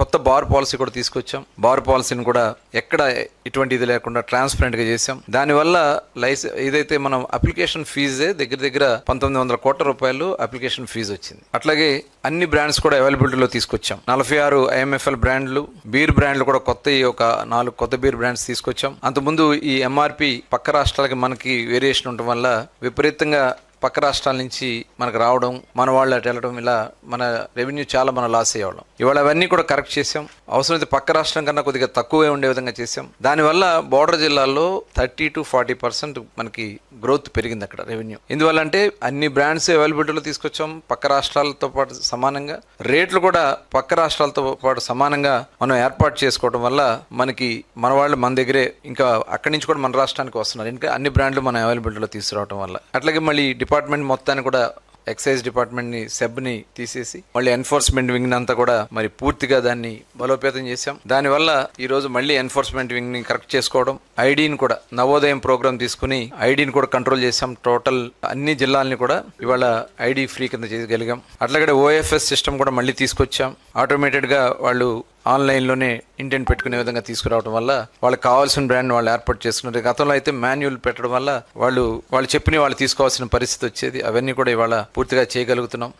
కొత్త bar policy కూడా తీసుకొచ్చాం. బార్ పాలసీని కూడా ఎక్కడ ఇటువంటి ఇది లేకుండా ట్రాన్స్పరెంట్ గా చేసాం. దానివల్ల ఏదైతే మనం అప్లికేషన్ ఫీజే దగ్గర 1900 కోట్ల రూపాయలు అప్లికేషన్ ఫీజు వచ్చింది. అట్లాగే అన్ని బ్రాండ్స్ కూడా అవైలబిలిటీలో తీసుకొచ్చాం. 46 ఐఎంఎఫ్ఎల్ బ్రాండ్లు, బీర్ బ్రాండ్లు కూడా కొత్త 4 కొత్త బీర్ బ్రాండ్స్ తీసుకొచ్చాం. అంతకుముందు ఈ ఎంఆర్పి పక్క రాష్ట్రాలకి మనకి వేరియేషన్ ఉండటం వల్ల విపరీతంగా పక్క రాష్ట్రాల నుంచి మనకు రావడం, మన వాళ్ళు అటు వెళ్ళడం, ఇలా మన రెవెన్యూ చాలా మనం లాస్ అయ్యేవాళ్ళం. ఇవాళ అవన్నీ కూడా కరెక్ట్ చేసాం. అవసరమైతే పక్క రాష్ట్రం కన్నా కొద్దిగా తక్కువే ఉండే విధంగా చేసాం. దానివల్ల బోర్డర్ జిల్లాల్లో 30 to 40% మనకి గ్రోత్ పెరిగింది అక్కడ రెవెన్యూ. ఎందువల్ల అంటే అన్ని బ్రాండ్స్ అవైలబిలిటీలో తీసుకొచ్చాం. పక్క రాష్ట్రాలతో పాటు సమానంగా రేట్లు కూడా పక్క రాష్ట్రాలతో పాటు సమానంగా మనం ఏర్పాటు చేసుకోవడం వల్ల మనకి మన వాళ్ళు మన దగ్గరే ఇంకా అక్కడి నుంచి కూడా మన రాష్ట్రానికి వస్తున్నారు. ఇంకా అన్ని బ్రాండ్లు మనం అవైలబిలిటీలో తీసుకురావడం వల్ల. అట్లాగే మళ్ళీ డిపార్ట్మెంట్ మొత్తాన్ని కూడా ఎక్సైజ్ డిపార్ట్మెంట్ ని సెబ్ని తీసేసి మళ్ళీ ఎన్ఫోర్స్మెంట్ వింగ్ అంతా కూడా మరి పూర్తిగా దాన్ని బలోపేతం చేశాం. దానివల్ల ఈ రోజు మళ్ళీ ఎన్ఫోర్స్మెంట్ వింగ్ ని కరెక్ట్ చేసుకోవడం, ఐడీని కూడా నవోదయం ప్రోగ్రామ్ తీసుకుని ఐడీని కూడా కంట్రోల్ చేశాం. టోటల్ అన్ని జిల్లాలని కూడా ఇవాళ ఐడి ఫ్రీ కింద చేయగలిగాం. అట్లాగే ఓఎఫ్ఎస్ సిస్టమ్ కూడా మళ్ళీ తీసుకొచ్చాం. ఆటోమేటెడ్ గా వాళ్ళు ఆన్లైన్లోనే ఇంటెంట్ పెట్టుకునే విధంగా తీసుకురావడం వల్ల వాళ్ళకి కావాల్సిన బ్రాండ్ వాళ్ళు ఏర్పాటు చేసుకున్నారు. గతంలో అయితే మాన్యువల్ పెట్టడం వల్ల వాళ్ళు చెప్పిన వాళ్ళు తీసుకోవాల్సిన పరిస్థితి వచ్చేది. అవన్నీ కూడా ఇవాళ పూర్తిగా చేయగలుగుతున్నాం.